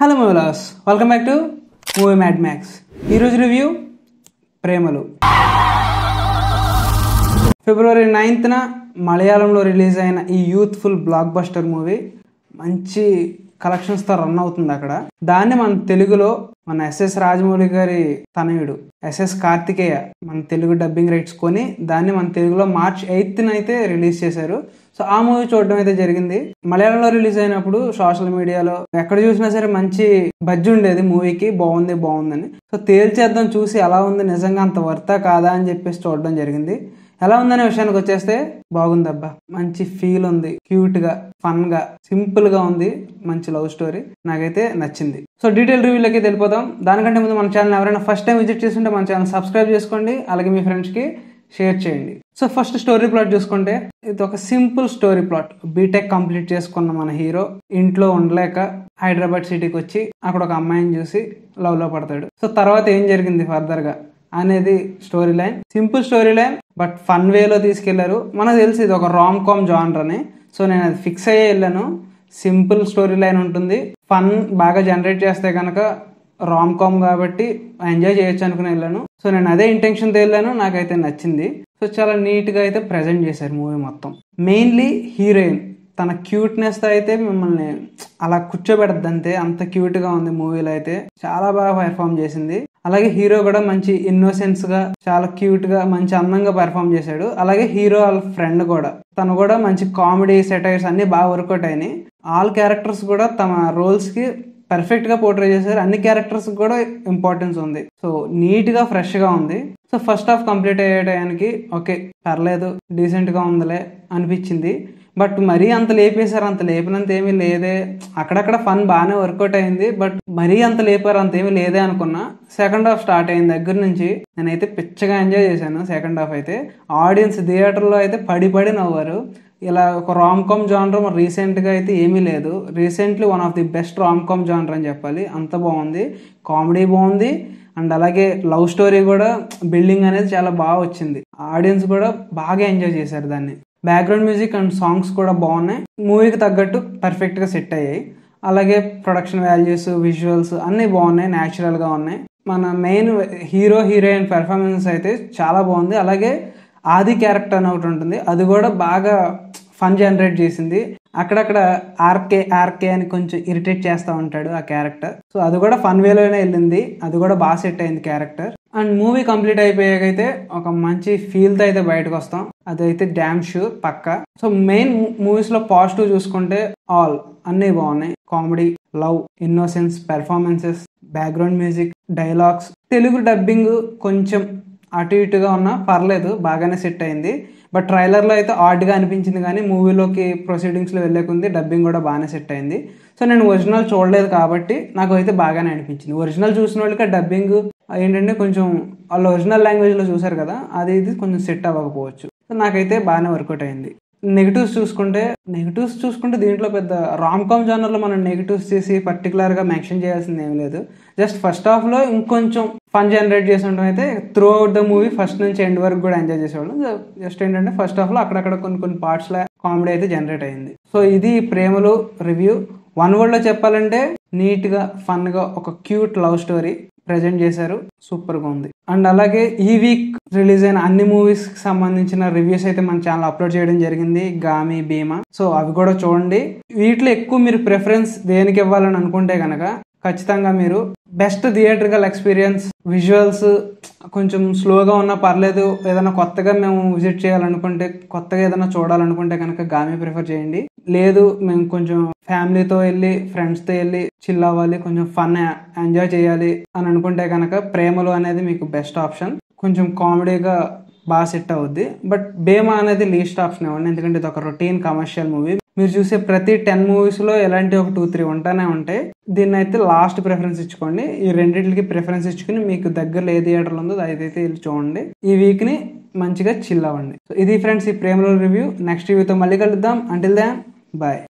Hello movie lovers, welcome back to Movie Mad Max. ఈరోజు review Premalu. ఫిబ్రవరి 9న మలయాళంలో రిలీజ్ అయిన ఈ యూత్ఫుల్ బ్లాక్ బస్టర్ మూవీ మంచి కలెక్షన్స్తో రన్ అవుతుంది అక్కడ. దాన్ని మన తెలుగులో మన ఎస్ఎస్ రాజమౌళి గారి తనయుడు ఎస్ఎస్ కార్తికేయ మన తెలుగు డబ్బింగ్ రైట్స్ కొని దాన్ని మన తెలుగులో March 8న అయితే రిలీజ్ చేశారు. సో ఆ మూవీ చూడడం అయితే జరిగింది. మలయాళంలో రిలీజ్ అయినప్పుడు సోషల్ మీడియాలో ఎక్కడ చూసినా సరే మంచి బజ్జి ఉండేది మూవీకి, బాగుందని. సో తేల్చేద్దాం, చూసి ఎలా ఉంది, నిజంగా అంత వర్తా కాదా అని చెప్పేసి చూడడం జరిగింది. ఎలా ఉందనే విషయానికి వచ్చేస్తే బాగుందబ్బా, మంచి ఫీల్ ఉంది, క్యూట్ గా, ఫన్ గా, సింపుల్ గా ఉంది, మంచి లవ్ స్టోరీ, నాకైతే నచ్చింది. సో డీటెయిల్ రివ్యూలోకి వెళ్ళిపోతాం. దానికంటే ముందు మన ఛానల్ ఎవరైనా ఫస్ట్ టైం విజిట్ చేస్తుంటే మన ఛానల్ సబ్స్క్రైబ్ చేసుకోండి, అలాగే మీ ఫ్రెండ్స్ కి షేర్ చేయండి. సో ఫస్ట్ స్టోరీ ప్లాట్ చూసుకుంటే ఇది ఒక simple story plot. B Tech complete చేసుకున్న మన హీరో ఇంట్లో ఉండలేక హైదరాబాద్ సిటీకి వచ్చి అక్కడ ఒక అమ్మాయిని చూసి లవ్ లో పడతాడు. సో తర్వాత ఏం జరిగింది ఫర్దర్ గా అనేది story line. Simple story line, but fun వేలో తీసుకెళ్లారు. మనకు తెలిసి ఇది ఒక రామ్ కామ్ జానర్ అని. సో నేను అది ఫిక్స్ అయ్యే వెళ్ళాను. సింపుల్ స్టోరీ లైన్ ఉంటుంది, ఫన్ బాగా జనరేట్ చేస్తే కనుక రామ్ కామ్ కాబట్టి ఎంజాయ్ చేయొచ్చు అనుకుని వెళ్ళాను. సో నేను అదే ఇంటెన్షన్తో వెళ్ళాను, నాకైతే నచ్చింది. సో చాలా నీట్ గా అయితే ప్రెజెంట్ చేశారు మూవీ మొత్తం. మెయిన్లీ హీరోయిన్ తన క్యూట్నెస్ తో అయితే మిమ్మల్ని అలా కూర్చోబెడద్దు, అంతే అంత క్యూట్ గా ఉంది మూవీలో అయితే. చాలా బాగా పెర్ఫామ్ చేసింది. అలాగే హీరో కూడా మంచి ఇన్నోసెన్స్ గా, చాలా క్యూట్ గా, మంచి అందంగా పెర్ఫామ్ చేశాడు. అలాగే హీరో వాళ్ళ ఫ్రెండ్ కూడా, తను కూడా మంచి కామెడీ సెటైర్స్ అన్ని బాగా వర్కౌట్ అయినాయి. ఆల్ క్యారెక్టర్స్ కూడా తమ రోల్స్ కి పర్ఫెక్ట్ గా పోర్ట్రే చేశారు. అన్ని క్యారెక్టర్స్ కూడా ఇంపార్టెన్స్ ఉంది. సో నీట్ గా, ఫ్రెష్ గా ఉంది. సో ఫస్ట్ హాఫ్ కంప్లీట్ అయ్యే టయానికి ఓకే, పర్లేదు, డీసెంట్ గా ఉందిలే అనిపించింది. బట్ మరీ అంత లేపేశారు, అంత లేపినంత ఏమీ లేదే. అక్కడక్కడ ఫన్ బాగానే వర్కౌట్ అయింది, బట్ మరీ అంత లేపారు అంత ఏమీ లేదే అనుకున్నా. సెకండ్ హాఫ్ స్టార్ట్ అయిన దగ్గర నుంచి నేనైతే పిచ్చగా ఎంజాయ్ చేశాను. సెకండ్ హాఫ్ అయితే ఆడియన్స్ థియేటర్లో అయితే పడి నవ్వారు. ఇలా ఒక రామ్ కామ్ జానర్ రీసెంట్ గా అయితే ఏమీ లేదు. Recently one of the best rom com genre అని చెప్పాలి. అంత బాగుంది, కామెడీ బాగుంది, అండ్ అలాగే లవ్ స్టోరీ కూడా బిల్డింగ్ అనేది చాలా బాగా వచ్చింది. ఆడియన్స్ కూడా బాగా ఎంజాయ్ చేశారు దాన్ని. బ్యాక్గ్రౌండ్ మ్యూజిక్ అండ్ సాంగ్స్ కూడా బాగున్నాయి, మూవీకి తగ్గట్టు పర్ఫెక్ట్ గా సెట్ అయ్యాయి. అలాగే ప్రొడక్షన్ వాల్యూస్, విజువల్స్ అన్ని బాగున్నాయి, న్యాచురల్ గా ఉన్నాయి. మన మెయిన్ హీరో హీరోయిన్ పెర్ఫార్మెన్స్ అయితే చాలా బాగుంది. అలాగే ఆది క్యారెక్టర్ అని ఒకటి ఉంటుంది, అది కూడా బాగా ఫన్ జనరేట్ చేసింది. అక్కడక్కడ ఆర్కే అని కొంచెం ఇరిటేట్ చేస్తూ ఉంటాడు ఆ క్యారెక్టర్. సో అది కూడా ఫన్ వేలోనే వెళ్ళింది, అది కూడా బాగా సెట్ అయింది క్యారెక్టర్. అండ్ మూవీ కంప్లీట్ అయిపోయాకైతే ఒక మంచి ఫీల్ తో అయితే బయటకు వస్తాం, అదైతే డామ్ షూర్ పక్కా. సో మెయిన్ మూవీస్ లో పాజిటివ్ చూసుకుంటే ఆల్ అన్ని బాగున్నాయి. Comedy, love, innocence, performances, background music, dialogues. Telugu dubbing కొంచెం అటు ఇటుగా ఉన్నా పర్లేదు, బాగానే సెట్ అయింది. బట్ ట్రైలర్ లో అయితే ఆడ్ గా అనిపించింది, కానీ మూవీలోకి ప్రొసీడింగ్స్ లో వెళ్ళకుంది డబ్బింగ్ కూడా బాగానే సెట్ అయింది. సో నేను ఒరిజినల్ చూడలేదు కాబట్టి నాకు అయితే బాగానే అనిపించింది. ఒరిజినల్ చూసిన వాళ్ళకి డబ్బింగ్ ఏంటంటే కొంచెం వాళ్ళు ఒరిజినల్ లాంగ్వేజ్ లో చూసారు కదా, అది ఇది కొంచెం సెట్ అవ్వకపోవచ్చు. సో నాకైతే బాగానే వర్కౌట్ అయింది. నెగిటివ్స్ చూసుకుంటే దీంట్లో పెద్ద రామ్ కామ్ జానర్ లో మనం నెగిటివ్స్ చేసి పర్టికులర్ గా మెన్షన్ చేయాల్సింది ఏం లేదు. జస్ట్ ఫస్ట్ హాఫ్ లో ఇంకొంచెం ఫన్ జనరేట్ చేసి ఉండడం అయితే through out the movie first నుంచి ఎండ్ వరకు కూడా ఎంజాయ్ చేసేవాళ్ళం. జస్ట్ ఏంటంటే ఫస్ట్ హాఫ్ లో అక్కడక్కడ కొన్ని పార్ట్స్ లో కామెడీ అయితే జనరేట్ అయింది. సో ఇది ప్రేమలు రివ్యూ. వన్ వర్డ్ లో చెప్పాలంటే నీట్ గా, ఫన్ గా ఒక క్యూట్ లవ్ స్టోరీ ప్రెజెంట్ చేశారు, సూపర్ గా ఉంది. అండ్ అలాగే ఈ వీక్ రిలీజ్ అయిన అన్ని మూవీస్ కి సంబంధించిన రివ్యూస్ అయితే మన ఛానల్ అప్లోడ్ చేయడం జరిగింది, గామి, భీమా. సో అవి కూడా చూడండి. వీటిలో ఎక్కువ మీరు ప్రిఫరెన్స్ దేనికి ఇవ్వాలని అనుకుంటే కనుక ఖచ్చితంగా మీరు బెస్ట్ థియేట్రికల్ ఎక్స్పీరియన్స్, విజువల్స్ కొంచెం స్లోగా ఉన్నా పర్లేదు, ఏదైనా కొత్తగా మేము విజిట్ చేయాలనుకుంటే, కొత్తగా ఏదైనా చూడాలనుకుంటే కనుక గామి ప్రిఫర్ చేయండి. లేదు మేము కొంచెం ఫ్యామిలీతో వెళ్ళి, ఫ్రెండ్స్తో వెళ్ళి చిల్ అవ్వాలి, కొంచెం ఫన్ ఎంజాయ్ చేయాలి అని అనుకుంటే కనుక ప్రేమలు అనేది మీకు బెస్ట్ ఆప్షన్. కొంచెం కామెడీగా బాగా సెట్ అవుద్ది. బట్ భీమా అనేది లీస్ట్ ఆప్షన్ ఇవ్వండి, ఎందుకంటే ఇది ఒక రొటీన్ కమర్షియల్ మూవీ. మీరు చూసే ప్రతి 10 మూవీస్ లో ఎలాంటి ఒక 2-3 ఉంటానే ఉంటాయి. దీన్ని అయితే లాస్ట్ ప్రిఫరెన్స్ ఇచ్చుకోండి. ఈ రెండింటికి ప్రిఫరెన్స్ ఇచ్చుకుని మీకు దగ్గరలో ఏ థియేటర్లో ఉందో అదైతే వెళ్ళి చూడండి. ఈ వీక్ ని మంచిగా చిల్ అవ్వండి. ఇది ఫ్రెండ్స్ ఈ ప్రేమలో రివ్యూ. నెక్స్ట్ రివ్యూతో మళ్ళీ కలుద్దాం. Until then bye.